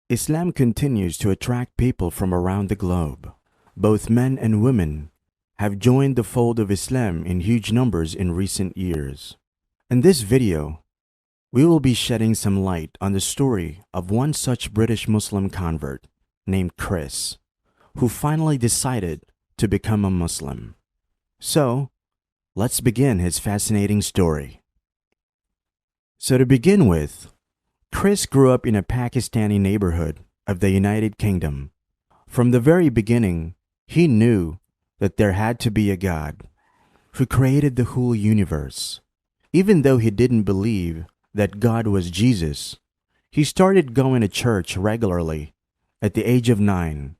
Islam continues to attract people from around the globe. Both men and women have joined the fold of Islam in huge numbers in recent years. In this video, we will be shedding some light on the story of one such British Muslim convert named Chris, who finally decided to become a Muslim. So, let's begin his fascinating story. So to begin with, Chris grew up in a Pakistani neighborhood of the United Kingdom. From the very beginning, he knew that there had to be a God who created the whole universe. Even though he didn't believe that God was Jesus, he started going to church regularly at the age of 9.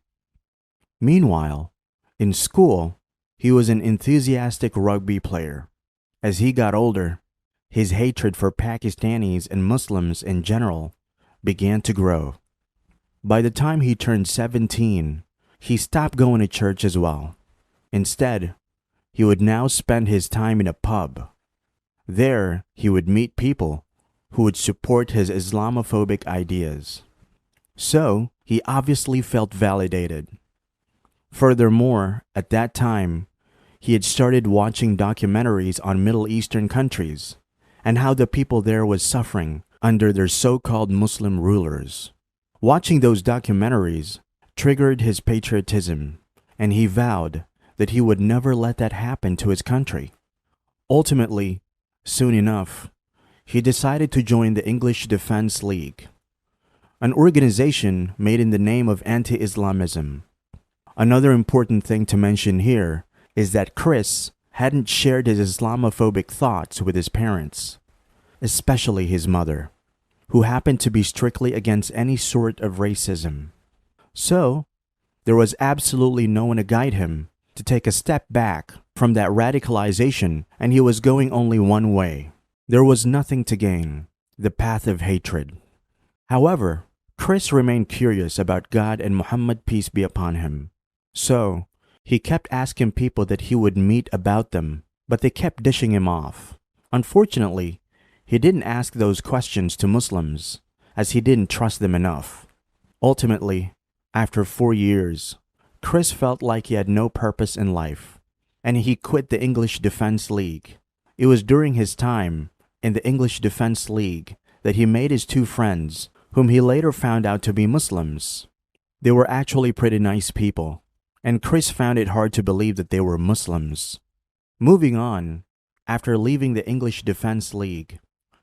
Meanwhile, in school, he was an enthusiastic rugby player. As he got older, his hatred for Pakistanis and Muslims in general began to grow. By the time he turned 17, he stopped going to church as well. Instead, he would now spend his time in a pub. There, he would meet people who would support his Islamophobic ideas. So, he obviously felt validated. Furthermore, at that time, he had started watching documentaries on Middle Eastern countries and how the people there was suffering under their so-called Muslim rulers. Watching those documentaries triggered his patriotism, and he vowed that he would never let that happen to his country. Ultimately, soon enough, he decided to join the English Defense League, an organization made in the name of anti-Islamism. Another important thing to mention here is that Chris hadn't shared his Islamophobic thoughts with his parents, especially his mother, who happened to be strictly against any sort of racism. So, there was absolutely no one to guide him to take a step back from that radicalization, and he was going only one way. There was nothing to gain, the path of hatred. However, Chris remained curious about God and Muhammad, peace be upon him. So, he kept asking people that he would meet about them, but they kept dishing him off. Unfortunately, he didn't ask those questions to Muslims, as he didn't trust them enough. Ultimately, after 4 years, Chris felt like he had no purpose in life, and he quit the English Defense League. It was during his time in the English Defense League that he made his 2 friends, whom he later found out to be Muslims. They were actually pretty nice people, and Chris found it hard to believe that they were Muslims. Moving on, after leaving the English Defense League,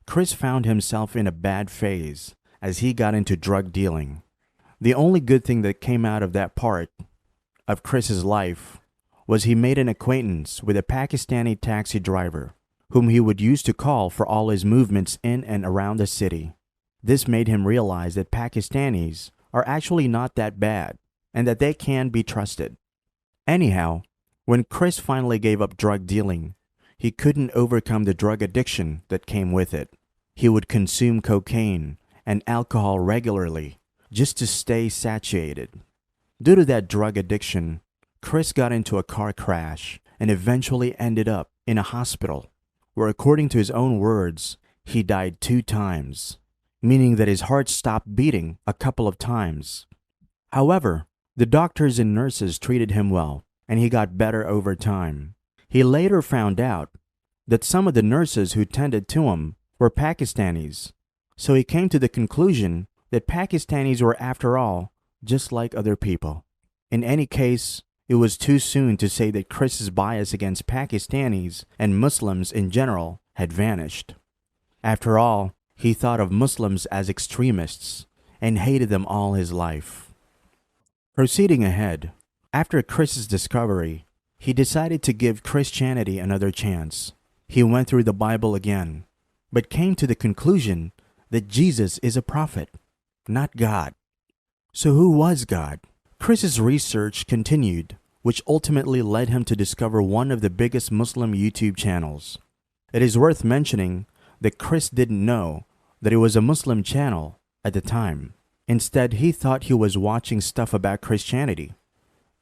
Chris found himself in a bad phase as he got into drug dealing. The only good thing that came out of that part of Chris's life was he made an acquaintance with a Pakistani taxi driver whom he would use to call for all his movements in and around the city. This made him realize that Pakistanis are actually not that bad and that they can be trusted. Anyhow, when Chris finally gave up drug dealing, he couldn't overcome the drug addiction that came with it. He would consume cocaine and alcohol regularly just to stay satiated. Due to that drug addiction, Chris got into a car crash and eventually ended up in a hospital where, according to his own words, he died 2 times, meaning that his heart stopped beating a couple of times. However, the doctors and nurses treated him well, and he got better over time. He later found out that some of the nurses who tended to him were Pakistanis, so he came to the conclusion that Pakistanis were, after all, just like other people. In any case, it was too soon to say that Chris's bias against Pakistanis and Muslims in general had vanished. After all, he thought of Muslims as extremists and hated them all his life. Proceeding ahead, after Chris's discovery, he decided to give Christianity another chance. He went through the Bible again, but came to the conclusion that Jesus is a prophet, not God. So who was God? Chris's research continued, which ultimately led him to discover one of the biggest Muslim YouTube channels. It is worth mentioning that Chris didn't know that it was a Muslim channel at the time. Instead, he thought he was watching stuff about Christianity.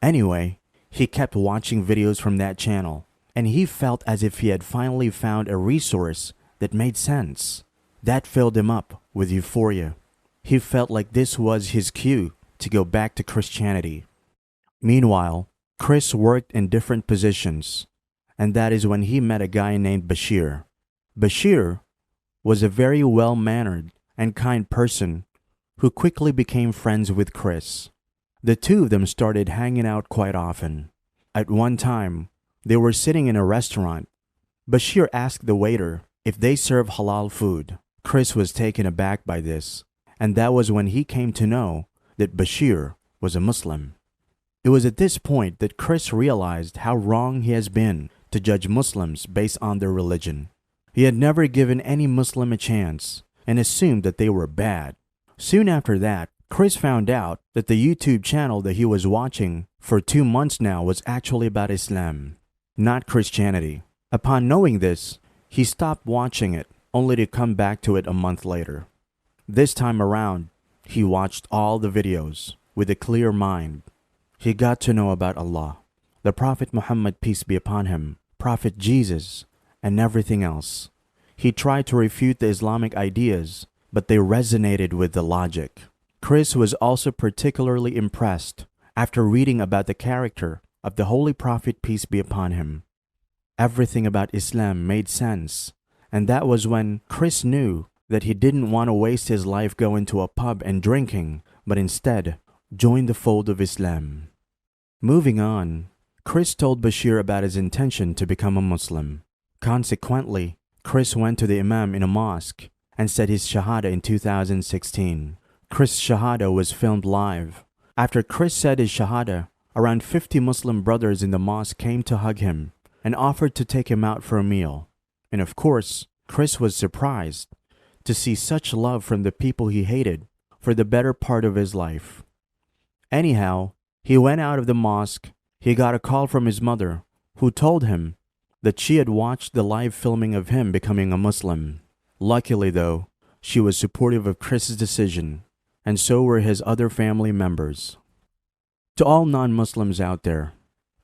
Anyway, he kept watching videos from that channel, and he felt as if he had finally found a resource that made sense. That filled him up with euphoria. He felt like this was his cue to go back to Christianity. Meanwhile, Chris worked in different positions, and that is when he met a guy named Bashir. Bashir was a very well-mannered and kind person who quickly became friends with Chris. The two of them started hanging out quite often. At one time, they were sitting in a restaurant. Bashir asked the waiter if they serve halal food. Chris was taken aback by this, and that was when he came to know that Bashir was a Muslim. It was at this point that Chris realized how wrong he has been to judge Muslims based on their religion. He had never given any Muslim a chance and assumed that they were bad. Soon after that, Chris found out that the YouTube channel that he was watching for 2 months now was actually about Islam, not Christianity. Upon knowing this, he stopped watching it, only to come back to it a month later. This time around, he watched all the videos with a clear mind. He got to know about Allah, the Prophet Muhammad, peace be upon him, Prophet Jesus, and everything else. He tried to refute the Islamic ideas, but they resonated with the logic. Chris was also particularly impressed after reading about the character of the Holy Prophet, peace be upon him. Everything about Islam made sense, and that was when Chris knew that he didn't want to waste his life going to a pub and drinking, but instead join the fold of Islam. Moving on, Chris told Bashir about his intention to become a Muslim. Consequently, Chris went to the Imam in a mosque and said his Shahada in 2016. Chris' Shahada was filmed live. After Chris said his Shahada, around 50 Muslim brothers in the mosque came to hug him and offered to take him out for a meal. And of course, Chris was surprised to see such love from the people he hated for the better part of his life. Anyhow, he went out of the mosque. He got a call from his mother, who told him that she had watched the live filming of him becoming a Muslim. Luckily though, she was supportive of Chris's decision, and so were his other family members. To all non-Muslims out there,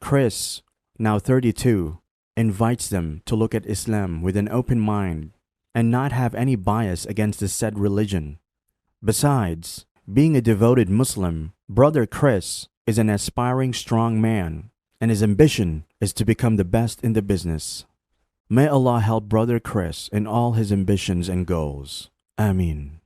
Chris, now 32, invites them to look at Islam with an open mind and not have any bias against the said religion. Besides, being a devoted Muslim, Brother Chris is an aspiring strong man, and his ambition is to become the best in the business. May Allah help Brother Chris in all his ambitions and goals. Ameen.